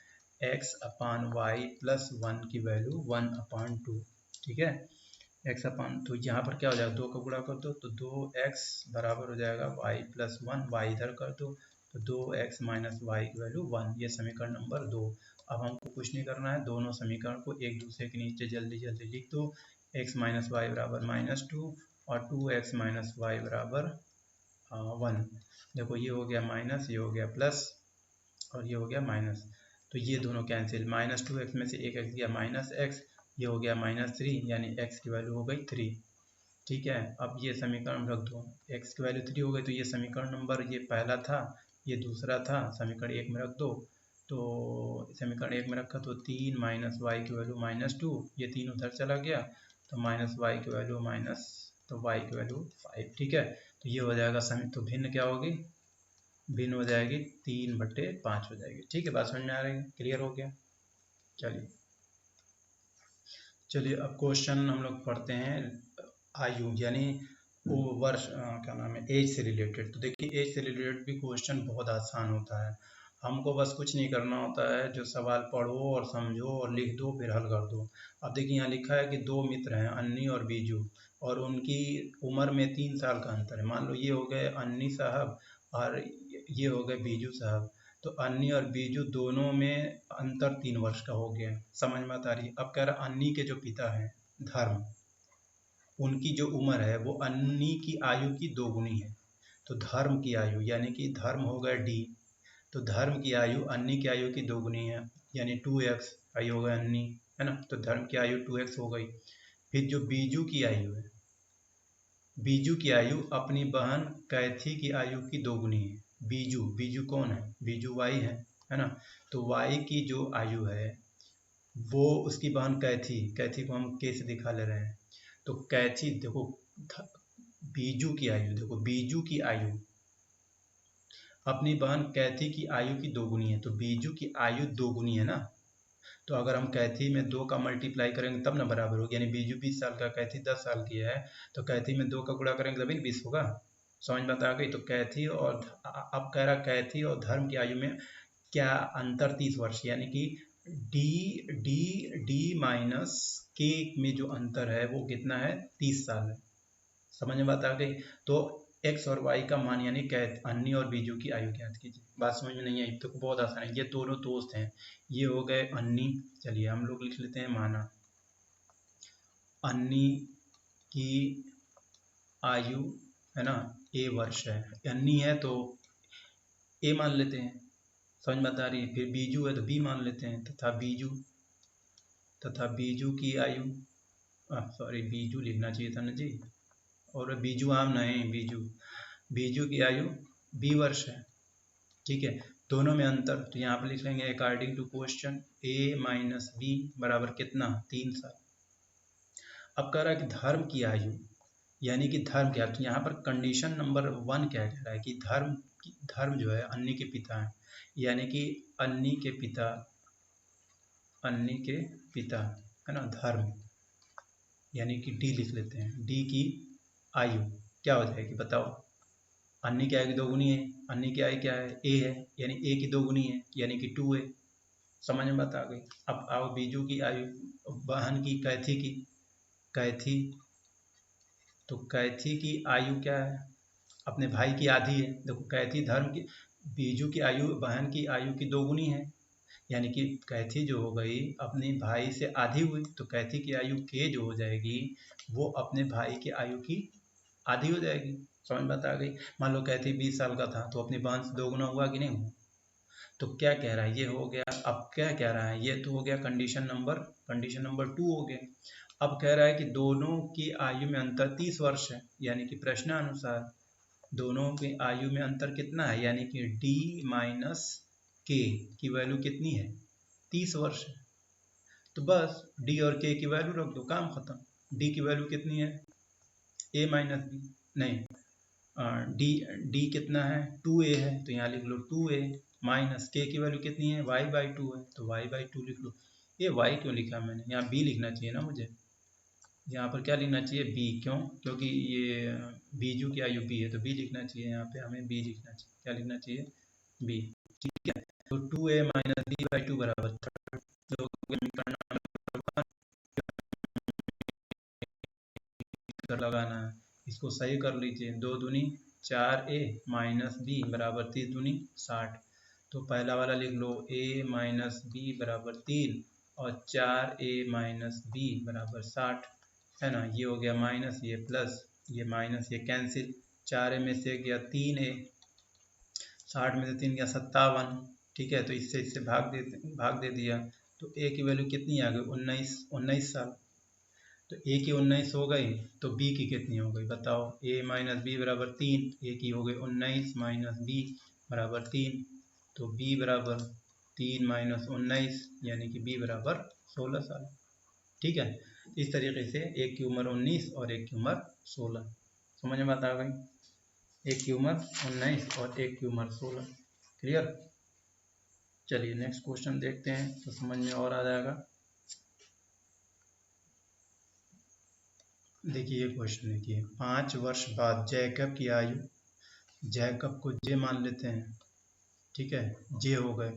x/y+1 की वैल्यू 1/2, ठीक है। तो यहाँ पर क्या हो जाएगा, 2 का गुणा कर दो तो 2x बराबर हो जाएगा y+1, y इधर कर दो तो 2x - y की वैल्यू 1, ये समीकरण नंबर 2। अब हमको कुछ नहीं करना है, दोनों समीकरण को एक दूसरे के नीचे जल्दी जल्दी लिख दो, x - y बराबर -2 और 2x - y बराबर 1। देखो ये हो गया माइनस, ये हो गया प्लस, और ये हो गया माइनस, तो ये दोनों कैंसिल, -2x में से एक x गया -x, ये हो गया -3, यानी x की वैल्यू हो गई 3, ठीक है। अब ये समीकरण रख दो, x की वैल्यू 3 हो गई, तो ये समीकरण नंबर, ये पहला था, ये दूसरा था, समीकरण 1 में रख दो। तो समीकरण 1 में रखा तो 3 - y की वैल्यू -2, ये 3 उधर चला गया, तो -y की वैल्यू तो y की वैल्यू 5, ठीक है। तो ये हो जाएगा तो भिन्न क्या होगी, भिन्न हो जाएगी 3/5 हो जाएगी, ठीक है। बात समझ में आ रही है, क्लियर हो गया। चलिए चलिए अब क्वेश्चन हम लोग पढ़ते हैं, आयु यानी वो वर्ष, क्या नाम है, एज से रिलेटेड। तो देखिए एज से रिलेटेड भी क्वेश्चन बहुत आसान होता है, हमको बस कुछ नहीं करना होता है, जो सवाल पढ़ो और समझो और लिख दो, फिर हल कर दो। अब देखिए यहाँ लिखा है कि 2 मित्र हैं, अन्नी और बीजू, और उनकी उम्र में 3 साल का अंतर है। मान लो ये हो गए अन्नी साहब और ये हो गए बीजू साहब, तो अन्नी और बीजू दोनों में अंतर 3 वर्ष का हो गया, समझ में आ रही है। अब कह रहा अन्नी के जो पिता हैं धर्म, उनकी जो उम्र है वो अन्नी की आयु की 2 गुनी है। तो धर्म की आयु यानी कि धर्म हो गया d, तो धर्म की आयु अन्नी की आयु की 2 गुनी है, यानी 2x, आयु हो गया अन्नी, है ना, तो धर्म की आयु 2x हो गई। फिर जो बीजू की आयु है, बीजू की आयु अपनी बहन कैथी की आयु की दोगुनी है। बीजू, बीजू कौन है? बीजू वाई है ना। तो वाई की जो आयु है वो उसकी बहन कैथी, कैथी को हम के से दिखा ले रहे हैं। तो कैथी देखो, बीजू की आयु देखो, बीजू की आयु अपनी बहन कैथी की आयु की दोगुनी है। तो बीजू की आयु दोगुनी है ना, तो अगर हम कैथी में 2 का मल्टीप्लाई करेंगे तब ना बराबर होगी। यानी बीजू 20 साल का, कैथी 10 साल की है, तो कैथी में 2 का गुणा करेंगे तभी 20 होगा। समझ में आ गई? तो कैथी और अब कह रहा कैथी और धर्म की आयु में क्या अंतर? 30 वर्ष। यानी कि डी डी डी माइनस के में जो अंतर है वो कितना है? 30 साल है। समझ में बात आ गई? तो एक्स और वाई का मान यानी अन्नी और बीजू की आयु ज्ञात कीजिए। बात समझ में नहीं आई तो बहुत आसान है। ये दोनों दोस्त हैं, ये हो गए अन्नी। चलिए हम लोग लिख लेते हैं माना। अन्नी की आयु है ना ए वर्ष है, अन्नी है तो ए मान लेते हैं। समझ में आ रही है? फिर बीजू है तो बी मान लेते हैं। तथा बीजू की आयु, सॉरी बीजू लिखना चाहिए था ना जी, और बीजू आम नहीं, बीजू की आयु बी वर्ष है। ठीक है, दोनों में अंतर तो यहाँ पर लिख लेंगे according to question A minus B बराबर कितना? 3 साल। अब कह रहा है कि धर्म की आयु, यानी कि धर्म क्या, तो यहाँ पर कंडीशन नंबर 1 क्या कह रहा है कि धर्म जो है अन्नी के पिता है, यानी कि अन्नी के पिता है ना धर्म, यानी कि डी लिख लेते हैं। डी की आयु क्या हो जाएगी बताओ? अन्नी की आयु की दोगुनी है, अन्नी की आयु क्या है? ए है, यानी ए की दोगुनी है, यानी कि 2 है। समझ में बात आ गई? अब आओ बीजू की आयु, बहन की कैथी, तो कैथी की आयु क्या है? अपने भाई की आधी है। देखो कैथी धर्म की, बीजू की आयु बहन की आयु की दोगुनी है, यानी कि कैथी जो हो गई अपने भाई से आधी हुई, तो कैथी की आयु के जो हो जाएगी वो अपने भाई की आयु की आधी हो जाएगी। समझ बात आ गई? मान लो कैथी 20 साल का था तो अपनी बहन से दोगुना हुआ कि नहीं हुआ? तो क्या कह रहा है? ये हो गया। अब क्या कह रहा है? ये तो हो गया कंडीशन नंबर 2 हो गया। अब कह रहा है कि दोनों की आयु में अंतर 30 वर्ष है, यानी कि प्रश्नानुसार दोनों की आयु में अंतर कितना है? यानी कि डी माइनस के की वैल्यू कितनी है? 30 वर्ष है। तो बस डी और के की वैल्यू रख दो, काम खत्म। डी की वैल्यू कितनी है? ए माइनस बी, नहीं डी कितना है? 2a है, तो यहाँ लिख लो 2a माइनस के की वैल्यू कितनी है? y/2 है, तो y/2 लिख लो। ये y क्यों लिखा मैंने? यहाँ b लिखना चाहिए ना मुझे, यहाँ पर क्या लिखना चाहिए? b। क्यों? क्योंकि ये बीजू की आयु b है तो b लिखना चाहिए। यहाँ पे हमें b लिखना चाहिए। क्या लिखना चाहिए? b। ठीक है, तो 2a माइनस b/2 बराबर लगाना है, इसको सही कर लीजिए। 2 दूनी 4a माइनस बी बराबर 3 दूनी 60। तो पहला वाला लिख लो a माइनस बी बराबर 3 और 4a माइनस बी बराबर 60 है ना। ये हो गया माइनस, ये प्लस, ये माइनस, ये कैंसिल। 4a में से गया 3a, 60 में से 3 गया 57। ठीक है, तो इससे भाग दे दिया, तो a की वैल्यू कितनी आ गई? 19 साल। तो a की 19 हो गई, तो b की कितनी हो गई बताओ? a माइनस बी बराबर 3, a की हो गई 19 माइनस b बराबर 3, तो b बराबर 3 माइनस 19, यानी कि b बराबर 16 साल। ठीक है, इस तरीके से एक की उम्र 19 और एक की उम्र 16। समझ में बात आ गई? एक की उम्र 19 और एक की उम्र 16। क्लियर? चलिए नेक्स्ट क्वेश्चन देखते हैं तो समझ में और आ जाएगा। देखिए ये क्वेश्चन देखिए, 5 वर्ष बाद जैकब की आयु, जैकब को जे मान लेते हैं। ठीक है, जे हो गए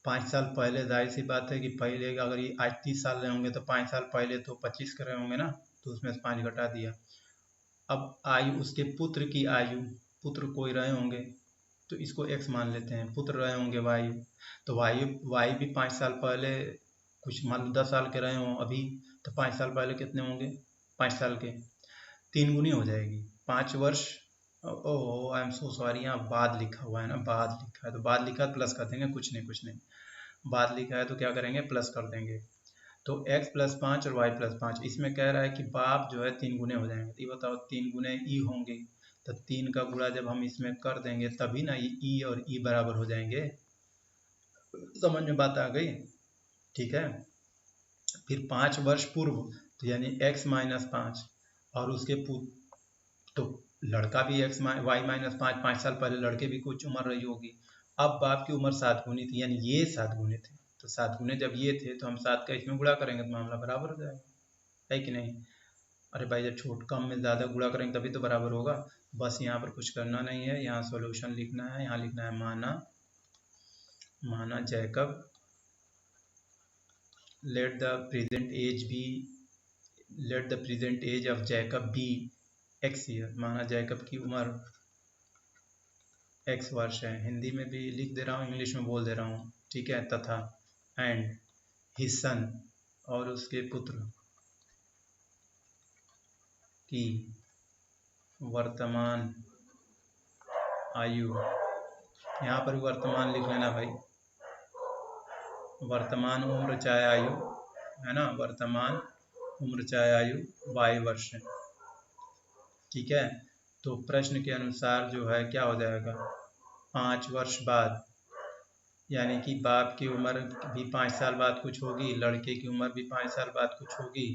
5 साल पहले। जाहिर सी बात है कि पहले अगर ये आज 30 साल रहे होंगे तो 5 साल पहले तो 25 के रहे होंगे ना, तो उसमें से 5 घटा दिया। अब आयु उसके पुत्र की आयु, पुत्र कोई रहे होंगे तो इसको x मान लेते हैं। पुत्र रहे होंगे वायु, तो वायु भी 5 साल पहले, कुछ मान लो 10 साल के रहे हों अभी, तो 5 साल पहले कितने होंगे? 5 साल के 3 गुनी हो जाएगी 5 वर्ष। ओह आई एम सो सॉरी, यहाँ बाद लिखा हुआ है ना, बाद लिखा है तो बाद लिखा प्लस कर देंगे, कुछ नहीं बाद लिखा है तो क्या करेंगे? प्लस कर देंगे। तो x प्लस 5 और y प्लस 5, इसमें कह रहा है कि बाप जो है 3 गुने हो जाएंगे। तो ये बताओ 3 गुने ई होंगे, तो 3 का गुणा जब हम इसमें कर देंगे तभी ना ये ई और ई बराबर हो जाएंगे। समझ में बात आ गई? ठीक है। फिर 5 वर्ष पूर्व, तो यानी x माइनस 5, और उसके तो लड़का भी x वाई माइनस 5, 5 साल पहले लड़के भी कुछ उम्र रही होगी। अब बाप की उम्र 7 गुनी थी, यानी ये 7 गुने थे, तो 7 गुने जब ये थे तो हम 7 का इसमें गुणा करेंगे तो मामला बराबर हो जाएगा, है कि नहीं? अरे भाई जब छोट कम में ज़्यादा गुणा करेंगे तभी तो बराबर होगा। बस यहाँ पर कुछ करना नहीं है, यहाँ सॉल्यूशन लिखना है। यहाँ लिखना है माना Jacob let the present age of Jacob be x year। माना जैकब की उम्र x वर्ष है। हिंदी में भी लिख दे रहा हूँ, इंग्लिश में बोल दे रहा हूँ, ठीक है। तथा एंड हिज सन, और उसके पुत्र की वर्तमान आयु, यहाँ पर वर्तमान लिख लेना भाई, वर्तमान उम्र चाहे आयु, है ना, वर्तमान उम्र चाहे आयु y वर्ष है, ठीक है। तो प्रश्न के अनुसार जो है क्या हो जाएगा, 5 वर्ष बाद, यानी कि बाप की उम्र भी 5 साल बाद कुछ होगी, लड़के की उम्र भी 5 साल बाद कुछ होगी,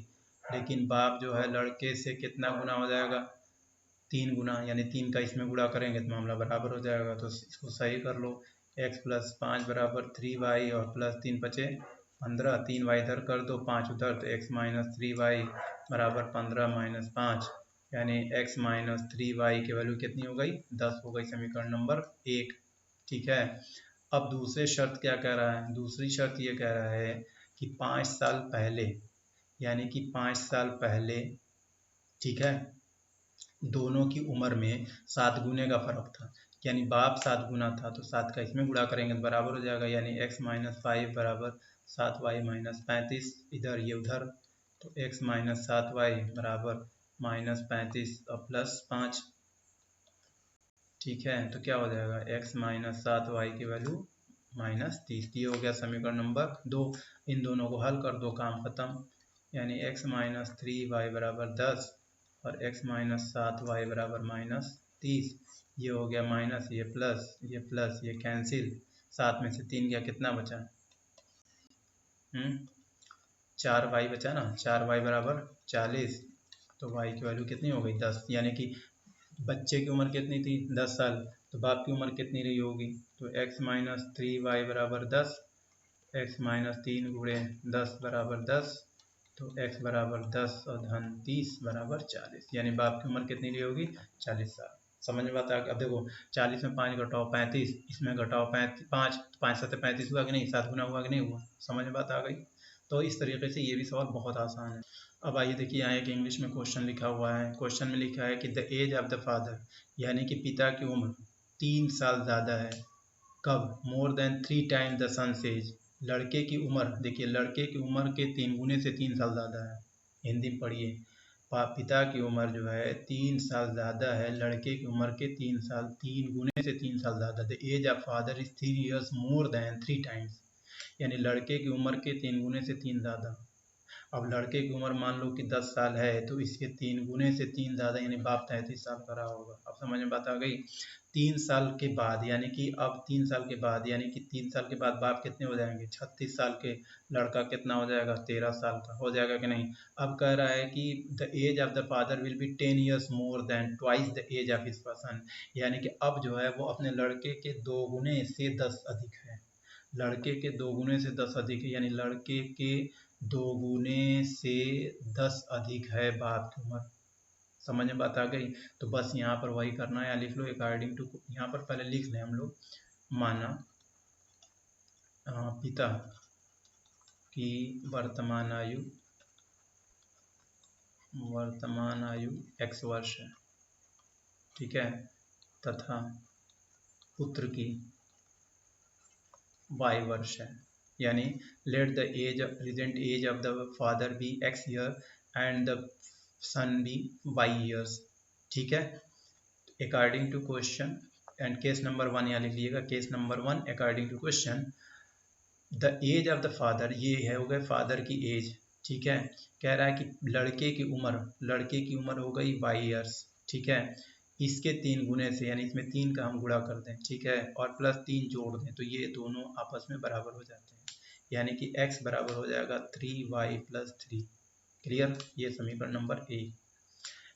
लेकिन बाप जो है लड़के से कितना गुना हो जाएगा, 3 गुना, यानी 3 का इसमें गुणा करेंगे तो मामला बराबर हो जाएगा। तो इसको सही कर लो, x प्लस 5 बराबर 3y और प्लस 3 बचे 15, 3y इधर कर दो, 5 उधर, तो x माइनस 3y बराबर 15 माइनस 5, यानी x माइनस 3y की वैल्यू कितनी हो गई, 10 हो गई। समीकरण नंबर 1, ठीक है। अब दूसरे शर्त क्या कह रहा है, दूसरी शर्त ये कह रहा है कि 5 साल पहले, यानी कि 5 साल पहले, ठीक है, दोनों की उम्र में 7 गुने का फर्क था, यानी बाप 7 गुना था, तो 7 का इसमें गुणा करेंगे तो बराबर हो जाएगा, यानी x माइनस 5 बराबर 7y माइनस 35, इधर ये उधर, तो x माइनस 7y बराबर माइनस 35 और प्लस 5, ठीक है। तो क्या हो जाएगा, x माइनस 7y की वैल्यू माइनस 30। ये हो गया समीकरण नंबर 2। इन दोनों को हल कर दो, काम खत्म, यानी x माइनस 3y बराबर 10 और x माइनस 7y बराबर माइनस 30। ये हो गया माइनस, ये प्लस ये कैंसिल, 7 में से 3 गया, कितना बचा, 4y बचा ना, 4y बराबर 40, तो y की वैल्यू कितनी हो गई, 10, यानी कि बच्चे की उम्र कितनी थी, 10 साल, तो बाप की उम्र कितनी रही होगी, तो x माइनस 3y बराबर 10, x माइनस 3 गुणे 10 बराबर 10, तो x बराबर 10 और धन 30 बराबर 40, यानी बाप की उम्र कितनी रही होगी, 40 साल। समझ में बात आ गई? अब देखो 40 में 5 घटाओ 35, इसमें घटाओ 5, 5 7 35 हुआ कि नहीं, 7 गुना हुआ कि नहीं हुआ, समझ में बात आ गई? तो इस तरीके से ये भी सवाल बहुत आसान है। अब आइए देखिए, यहाँ एक इंग्लिश में क्वेश्चन लिखा हुआ है। क्वेश्चन में लिखा है कि the age of the father, यानी कि पिता की उम्र 3 साल ज़्यादा है, कब, more than 3 times the sons age, लड़के की उम्र, देखिए लड़के की उम्र के 3 गुने से 3 साल ज़्यादा है। हिंदी में पढ़िए, पिता की उम्र जो है 3 साल ज़्यादा है, लड़के की उम्र के 3 गुने से 3 साल ज़्यादा। The age of father is 3 years more than 3 times, यानी लड़के की उम्र के 3 गुने से 3 ज़्यादा। अब लड़के की उम्र मान लो कि 10 साल है, तो इसके 3 गुने से 3 ज़्यादा, यानी बाप 33 साल का रहा होगा। अब समझ में बात आ गई? 3 साल के बाद, यानी कि अब 3 साल के बाद, यानी कि 3 साल के बाद बाप कितने हो जाएंगे, 36 साल के, लड़का कितना हो जाएगा, 13 साल का हो जाएगा कि नहीं। अब कह रहा है कि the age of the father will be 10 years more than twice the age of his son, यानी कि अब जो है वो अपने लड़के के 2 गुने से 10 अधिक है, लड़के के 2 गुने से 10 अधिक है, यानी लड़के के 2 गुने से 10 अधिक है बाप की उम्र। समझ में बात आ गई? तो बस यहाँ पर वही करना है, लिख लो अकॉर्डिंग टू, यहाँ पर पहले लिख लें हम लोग, माना पिता की वर्तमान आयु x वर्ष है, ठीक है, तथा पुत्र की y वर्ष है, यानी let the present age of the father be x year and the son be y years, ठीक है, according to question. And case number 1 यहाँ लिख लीजिएगा, case number 1 according to question, the age of the father, ये है हो गए फादर की एज, ठीक है। कह रहा है कि लड़के की उम्र हो गई y ईयर्स, ठीक है। इसके 3 गुने से, यानी इसमें 3 का हम गुणा कर दें, ठीक है, और प्लस 3 जोड़ दें, तो ये दोनों आपस में बराबर हो जाते हैं, यानी कि x बराबर हो जाएगा 3y + 3। क्लियर, ये समीकरण नंबर 1।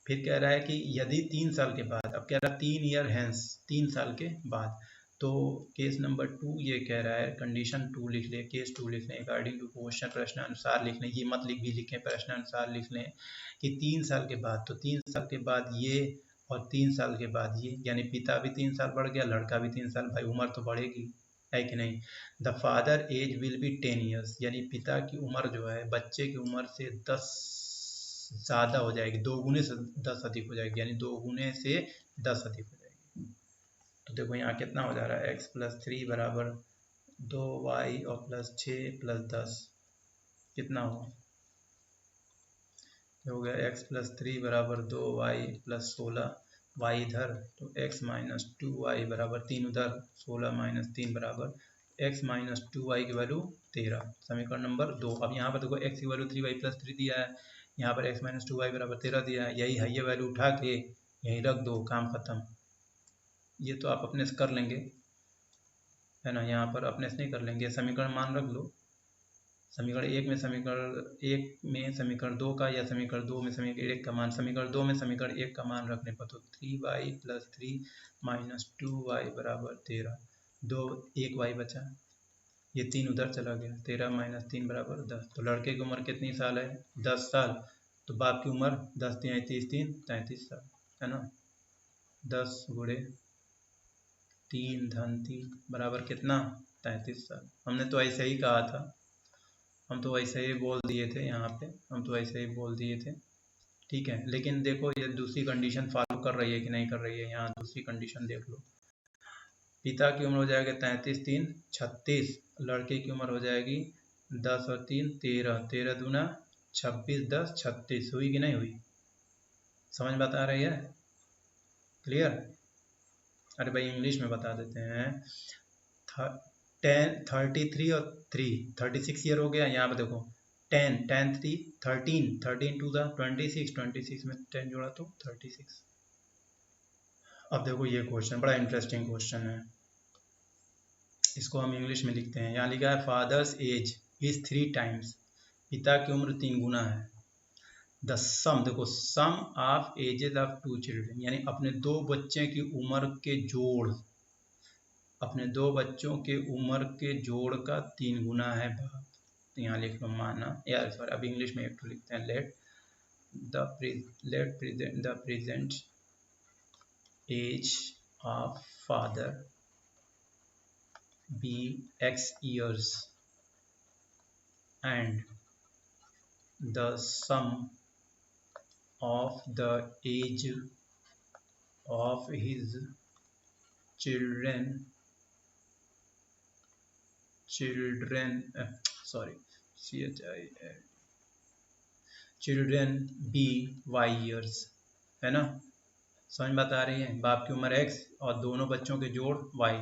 फिर कह रहा है कि यदि 3 साल के बाद, अब कह रहा है 3 ईयर हैंस, 3 साल के बाद, तो केस नंबर 2 ये कह रहा है, कंडीशन 2 लिख ले, केस 2 लिख लें, अकॉर्डिंग टू क्वेश्चन, प्रश्न अनुसार लिख लें, ये मत लिख भी लिखें, प्रश्न अनुसार लिख लें कि 3 साल के बाद, तो 3 साल के बाद ये और 3 साल के बाद ये, यानी पिता भी 3 साल बढ़ गया, लड़का भी 3 साल, भाई उम्र तो बढ़ेगी, है कि नहीं। The father age will be 10 years, यानी पिता की उम्र जो है बच्चे की उम्र से 10 ज़्यादा हो जाएगी, 2 गुने से 10 अधिक हो जाएगी, यानी 2 गुने से 10 अधिक हो जाएगी। तो देखो यहाँ कितना हो जा रहा है, x + 3 बराबर 2y और +6 + 10 कितना हुआ, हो गया x + 3 बराबर 2y + 16, y इधर, तो x - 2y बराबर 3 उधर, 16 - 3 बराबर x - 2y की वैल्यू 13, समीकरण नंबर 2। अब यहाँ पर देखो x की वैल्यू 3y + 3 दिया है, यहाँ पर x - 2y बराबर 13 दिया है, यही है, ये वैल्यू उठा के यहीं रख दो, काम खत्म। ये तो आप अपने से कर लेंगे, है ना, यहाँ पर अपने से नहीं कर लेंगे, समीकरण मान रख लो, समीकरण 1 में समीकरण 2 का, या समीकरण 2 में समीकरण 1 का मान, समीकरण 2 में समीकरण 1 का मान रखने पर, तो 3y + 3 - 2y बराबर 13, 1 y बचा, ये 3 उधर चला गया, 13 - 3 बराबर 10। तो लड़के की उम्र कितनी साल है, 10 साल, तो बाप की उम्र 10 × 3 = 30, 33 साल, है ना। 10 × 3 = 3 बराबर कितना, 33 साल। हमने तो ऐसे ही कहा था, हम तो ऐसे ही बोल दिए थे, यहाँ पे हम तो ऐसे ही बोल दिए थे, ठीक है। लेकिन देखो ये दूसरी कंडीशन फॉलो कर रही है कि नहीं कर रही है, यहाँ दूसरी कंडीशन देख लो, पिता की उम्र हो जाएगी 33 × 3 = 36, लड़के की उम्र हो जाएगी 10 और 3 = 13, 13 दूना 26, 10 36, हुई कि नहीं हुई, समझ में बता रही है, क्लियर। अरे भाई इंग्लिश में बता देते हैं, 33 और 3 36 ईयर हो गया, यहाँ पे देखो 10 10 3 13 13 2 26 26 में 10 जोड़ा तो 36। अब देखो ये क्वेश्चन बड़ा इंटरेस्टिंग क्वेश्चन है, इसको हम इंग्लिश में लिखते हैं। यहाँ लिखा है फादर्स एज इज 3 टाइम्स, पिता की उम्र 3 गुना है। द सम, देखो सम ऑफ एजेस ऑफ 2 चिल्ड्रन, यानी अपने 2 बच्चे की उम्र के जोड़, अपने 2 बच्चों के उम्र के जोड़ का 3 गुना है बाप। तो यहाँ लिख लो माना, यार सॉरी, अब इंग्लिश में एक तो लिखते हैं, let the present age of father be x years and the sum of the age of his children be y years, है ना, समझ बता रही है। बाप की उम्र x और दोनों बच्चों के जोड़ y,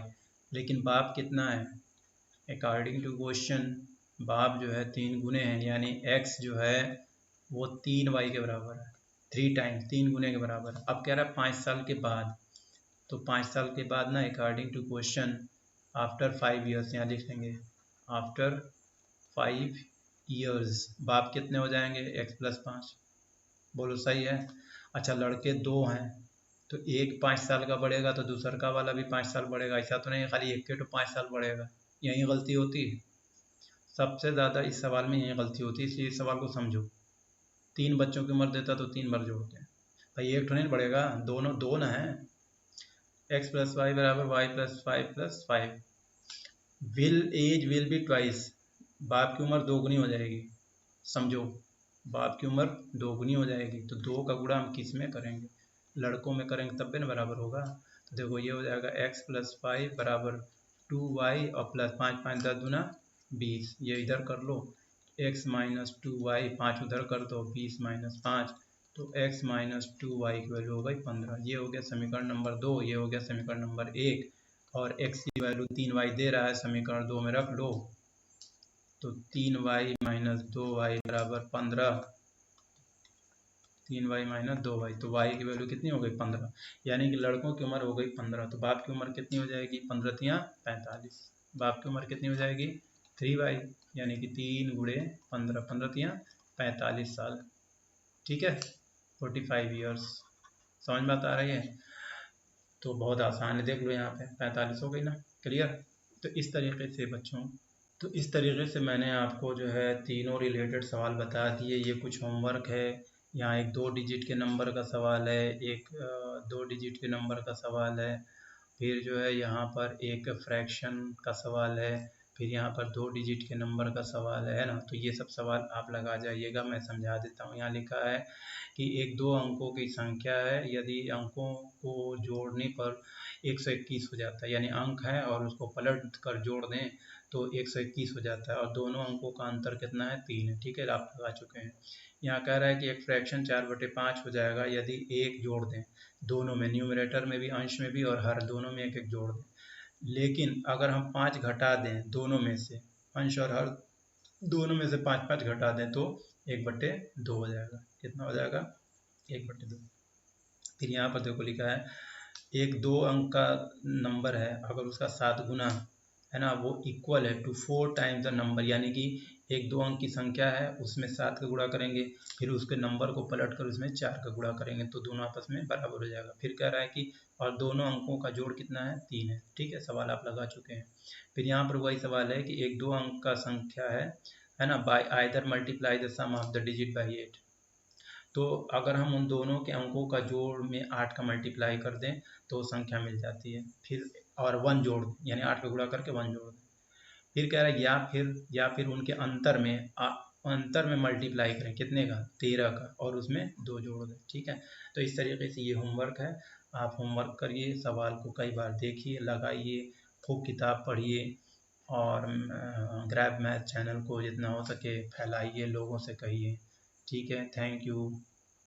लेकिन बाप कितना है, अकॉर्डिंग टू क्वेश्चन बाप जो है 3 गुने हैं, यानी x जो है वो 3y के बराबर है, 3 टाइम्स 3 गुने के बराबर। अब कह रहा है 5 साल के बाद, तो 5 साल के बाद ना according to question after 5 years, यहाँ लिख लेंगे आफ्टर 5 ईयर्स बाप कितने हो जाएंगे, x + 5, बोलो सही है। अच्छा लड़के 2 हैं, तो एक 5 साल का बढ़ेगा तो दूसर का वाला भी 5 साल बढ़ेगा, ऐसा तो नहीं खाली एक के तो 5 साल बढ़ेगा, यही गलती होती है सबसे ज़्यादा, इस सवाल में यही गलती होती है, इसलिए इस सवाल को समझो। 3 बच्चों की उम्र देता तो 3 बार जोड़ते हैं, भाई एक तो नहीं बढ़ेगा, दोनों 2 ना है, x + y बराबर y + 5 + 5, as will be twice, बाप की उम्र 2 गुनी हो जाएगी, समझो बाप की उम्र 2 गुनी हो जाएगी, तो 2 का गुणा हम किस में करेंगे, लड़कों में करेंगे तब भी ना बराबर होगा। तो देखो ये हो जाएगा x + 5 बराबर 2y और +5 5 10 दूना 20, ये इधर कर लो, x - 2y 5 उधर कर दो, 20 - 5, तो x - 2y की वैल्यू हो गई 15। ये हो गया समीकरण नंबर 2, ये हो गया समीकरण नंबर 1, और x की वैल्यू 3y दे रहा है, समीकरण 2 में रख लो, तो 3y माइनस 2y बराबर 15, 3y माइनस 2y, तो y की वैल्यू कितनी हो गई 15, यानी कि लड़कों की उम्र हो गई 15। तो बाप की उम्र कितनी हो जाएगी 15 तिया 45, बाप की उम्र कितनी हो जाएगी 3y, यानी कि 3 गुणे 15, 15 तिया 45 साल। ठीक है, 45 ईयर्स। समझ में आ रही है? तो बहुत आसान है, देख लो यहाँ पे 45 हो गई ना, क्लियर। तो इस तरीके से बच्चों, तो इस तरीके से मैंने आपको जो है तीनों रिलेटेड सवाल बता दिए। ये कुछ होमवर्क है। यहाँ एक 2 डिजिट के नंबर का सवाल है, एक 2 डिजिट के नंबर का सवाल है, फिर जो है यहाँ पर एक फ्रैक्शन का सवाल है, फिर यहाँ पर 2 डिजिट के नंबर का सवाल है ना। तो ये सब सवाल आप लगा जाइएगा, मैं समझा देता हूँ। यहाँ लिखा है कि एक 2 अंकों की संख्या है, यदि अंकों को जोड़ने पर 121 हो जाता है, यानी अंक है और उसको पलट कर जोड़ दें तो 121 हो जाता है, और दोनों अंकों का अंतर कितना है 3 है। ठीक है, आप लगा चुके हैं। यहाँ कह रहा है कि एक फ्रैक्शन 4/5 हो जाएगा यदि एक जोड़ दें, दोनों में, न्यूमरेटर में भी, अंश में भी, और हर दोनों में एक एक जोड़ दें। लेकिन अगर हम 5 घटा दें दोनों में से, अंश और हर दोनों में से 5 घटा दें तो 1/2 हो जाएगा। कितना हो जाएगा 1/2। फिर यहाँ पर देखो लिखा है एक 2 अंक का नंबर है, अगर उसका 7 गुना है ना, वो इक्वल है टू 4 टाइम्स द नंबर, यानी कि एक 2 अंक की संख्या है, उसमें 7 का गुणा करेंगे, फिर उसके नंबर को पलट कर उसमें 4 का गुणा करेंगे तो दोनों आपस में बराबर हो जाएगा। फिर कह रहा है कि और दोनों अंकों का जोड़ कितना है 3 है। ठीक है, सवाल आप लगा चुके हैं। फिर यहाँ पर वही सवाल है कि एक 2 अंक का संख्या है ना, by either multiply the sum of the digit by 8। तो अगर हम उन दोनों के अंकों का जोड़ में 8 का मल्टीप्लाई कर दें तो संख्या मिल जाती है। फिर और 1 जोड़ दें, यानी 8 का गुणा करके 1 जोड़ दें। फिर कह रहा है या फिर उनके अंतर में मल्टीप्लाई करें, कितने का 13 का, और उसमें 2 जोड़ दें। ठीक है, तो इस तरीके से ये होमवर्क है। आप होमवर्क करिए, सवाल को कई बार देखिए, लगाइए, खूब किताब पढ़िए, और ग्रैब मैथ चैनल को जितना हो सके फैलाइए, लोगों से कहिए। ठीक है, थैंक यू।